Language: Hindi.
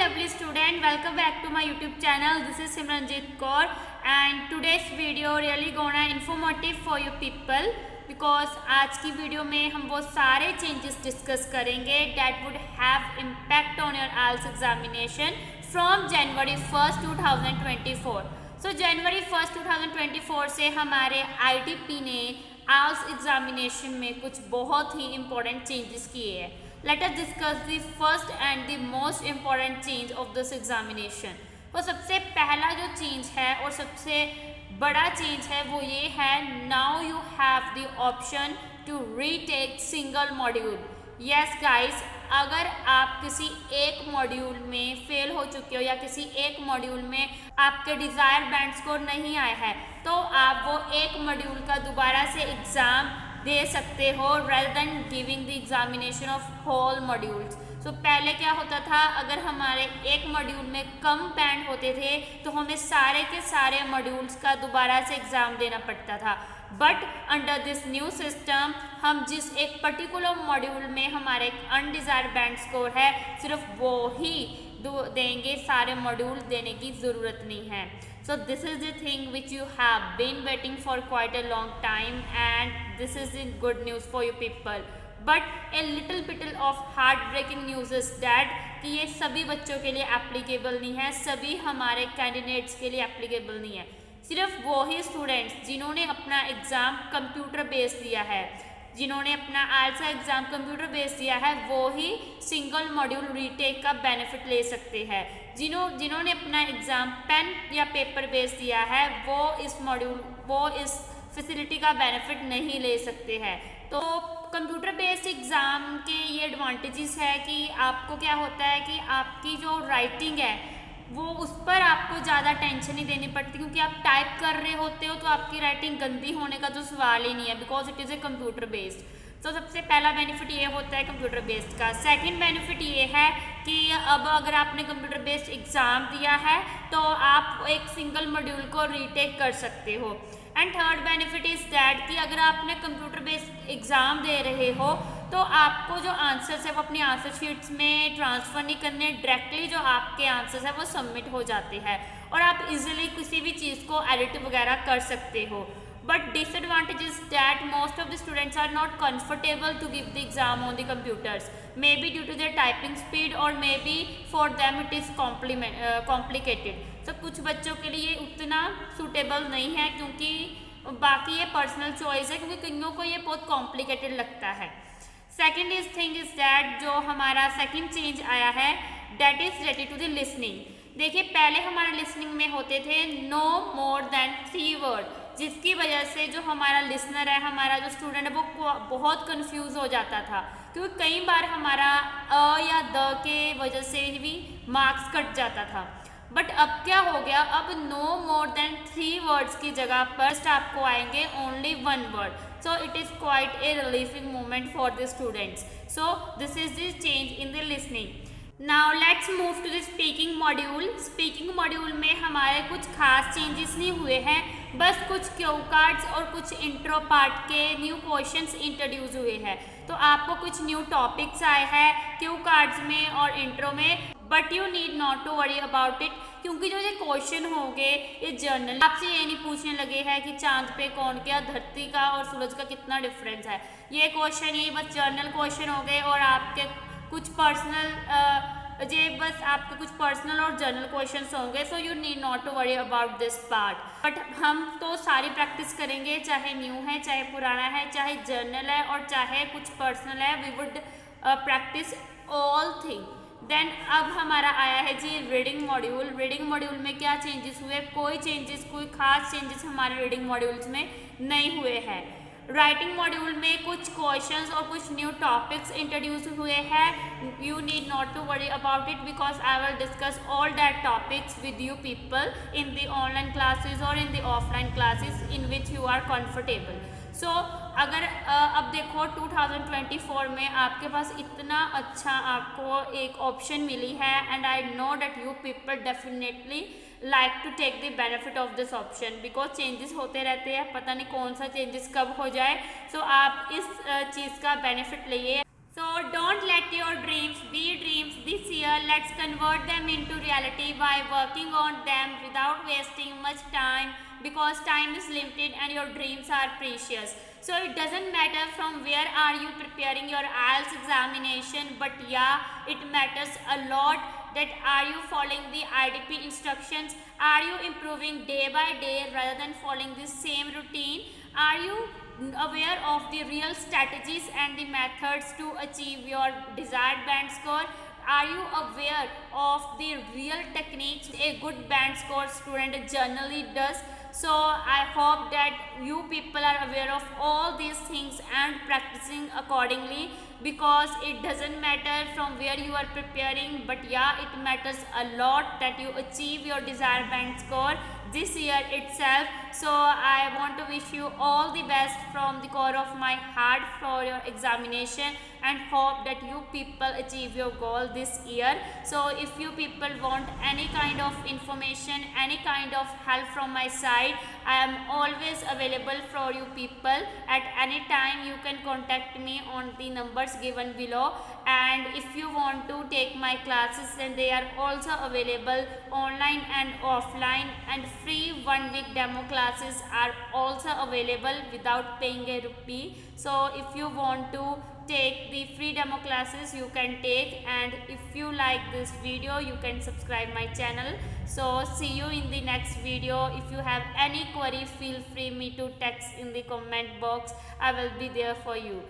lovely student, welcome back to my YouTube channel. This is Simranjit Kaur and today's video really gonna informative for you people because आज की वीडियो में हम वो सारे चेंजेस डिस्कस करेंगे that would have impact on your IELTS examination from January 1st 2024. So January 1st 2024 से हमारे ITP ने IELTS एग्जामिनेशन में कुछ बहुत ही इम्पोर्टेंट चेंजेस किए हैं. Let us discuss the first and the most important change of this examination. तो सबसे पहला जो चेंज है और सबसे बड़ा चेंज है वो ये है, now you have the option to retake single module. Yes guys, अगर आप किसी एक मॉड्यूल में फेल हो चुके हो या किसी एक मॉड्यूल में आपके डिज़ायर बैंड स्कोर नहीं आया है तो आप वो एक मॉड्यूल का दोबारा से एग्ज़ाम दे सकते हो rather than giving the examination of whole modules. So पहले क्या होता था, अगर हमारे एक मॉड्यूल में कम बैंड होते थे तो हमें सारे के सारे मॉड्यूल्स का दोबारा से एग्ज़ाम देना पड़ता था. But under this new system हम जिस एक पर्टिकुलर मॉड्यूल में हमारे अनडिज़ायर्ड बैंड स्कोर है सिर्फ वो ही देंगे, सारे मॉड्यूल देने की ज़रूरत नहीं है. So this is the thing which you have been waiting for quite a long time and this is the good news for you people. But a little bit of heartbreaking news is that कि ये सभी बच्चों के लिए एप्लीकेबल नहीं है, सभी हमारे कैंडिडेट्स के लिए एप्लीकेबल नहीं है. सिर्फ वो ही स्टूडेंट्स जिन्होंने अपना एग्ज़ाम कंप्यूटर बेस्ड दिया है, जिन्होंने अपना IELTS का एग्ज़ाम कंप्यूटर बेस्ड दिया है वो ही सिंगल मॉड्यूल रीटेक का बेनिफिट ले सकते हैं. जिन्होंने अपना एग्ज़ाम पेन या पेपर बेस्ड दिया है वो इस फैसिलिटी का बेनिफिट नहीं ले सकते हैं. तो कंप्यूटर बेस्ड एग्ज़ाम के ये एडवांटेजेस है कि आपको क्या होता है कि आपकी जो राइटिंग है वो उस पर आपको ज़्यादा टेंशन नहीं देनी पड़ती क्योंकि आप टाइप कर रहे होते हो तो आपकी राइटिंग गंदी होने का तो सवाल ही नहीं है because it is a computer based. तो सबसे पहला बेनिफिट ये होता है कंप्यूटर बेस्ड का. सेकंड बेनिफिट ये है कि अब अगर आपने कंप्यूटर बेस्ड एग्ज़ाम दिया है तो आप एक सिंगल मॉड्यूल को रीटेक कर सकते हो. And third benefit is that कि अगर आपने कंप्यूटर बेस्ड एग्ज़ाम दे रहे हो तो आपको जो आंसर्स है वो अपनी आंसर शीट्स में ट्रांसफ़र नहीं करने, डायरेक्टली जो आपके आंसर्स है वो सबमिट हो जाते हैं और आप इजीली किसी भी चीज़ को एडिट वगैरह कर सकते हो. But disadvantage is that most of the students are not comfortable to give the exam on the computers. Maybe due to their typing speed or maybe for them it is complicated. So कुछ बच्चों के लिए उतना suitable नहीं है क्योंकि बाकी ये personal choice है क्योंकि कईयों को ये बहुत complicated लगता है. Second thing is that जो हमारा second change आया है that is related to the listening. देखिए पहले हमारे लिसनिंग में होते थे no more than 3 वर्ड, जिसकी वजह से जो हमारा लिसनर है, हमारा जो स्टूडेंट है वो बहुत कंफ्यूज हो जाता था क्योंकि कई बार हमारा अ या द के वजह से भी मार्क्स कट जाता था. बट अब क्या हो गया, अब नो मोर देन 3 वर्ड्स की जगह पर आपको आएंगे only 1 word. So it is quite a reliefing moment for the students. So this is the change in the listening. Now let's move to the speaking module. Speaking module में हमारे कुछ खास चेंजेस नहीं हुए हैं, बस कुछ क्यू कार्ड्स और कुछ इंट्रो पार्ट के न्यू क्वेश्चंस इंट्रोड्यूस हुए हैं. तो आपको कुछ न्यू टॉपिक्स आए हैं क्यू कार्ड्स में और इंट्रो में, but you need not to worry about it क्योंकि जो ये क्वेश्चन होंगे ये जर्नल आपसे ये नहीं पूछने लगे हैं कि चांद पे कौन गया, धरती का और सूरज का कितना डिफरेंस है. ये क्वेश्चन ये बस जर्नल क्वेश्चन हो गए और आपके कुछ पर्सनल और जनरल क्वेश्चंस होंगे. So you need not to worry about this part. But हम तो सारी प्रैक्टिस करेंगे, चाहे न्यू है, चाहे पुराना है, चाहे जर्नल है और चाहे कुछ पर्सनल है. We would practice all thing. Then अब हमारा आया है जी रीडिंग मॉड्यूल. रीडिंग मॉड्यूल में क्या चेंजेस हुए, कोई खास चेंजेस हमारे रीडिंग मॉड्यूल्स में नहीं हुए हैं. राइटिंग मॉड्यूल में कुछ क्वेश्चंस और कुछ न्यू टॉपिक्स इंट्रोड्यूस हुए हैं. You need not to worry about it because I will discuss all that topics with you people in the online classes और in the offline classes in which you are comfortable. So अगर अब देखो 2024 में आपके पास इतना अच्छा आपको एक ऑप्शन मिली है and I know that you people definitely like to take the benefit of this option because changes होते रहते हैं, पता नहीं कौन सा चेंजेस कब हो जाए. सो आप इस चीज़ का बेनिफिट लिए. सो don't let your dreams be dreams this year. Let's convert them into reality by working on them without wasting much time, because time is limited and your dreams are precious. So it doesn't matter from where are you preparing your IELTS examination, but yeah, it matters a lot that are you following the IDP instructions, are you improving day by day rather than following the same routine, are you aware of the real strategies and the methods to achieve your desired band score, are you aware of the real techniques a good band score student generally does. So I hope that you people are aware of all these things and practicing accordingly, because it doesn't matter from where you are preparing, but yeah, it matters a lot that you achieve your desired band score this year itself. So I want to wish you all the best from the core of my heart for your examination, and hope that you people achieve your goal this year. So if you people want any kind of information, any kind of help from my side, I am always available for you people. At any time you can contact me on the numbers given below, and if you want to take my classes, then they are also available online and offline, and free 1 week demo classes are also available without paying a rupee. So if you want to take the free demo classes, you can take, and if you like this video, you can subscribe my channel. So see you in the next video. If you have any query, feel free me to text in the comment box. I will be there for you.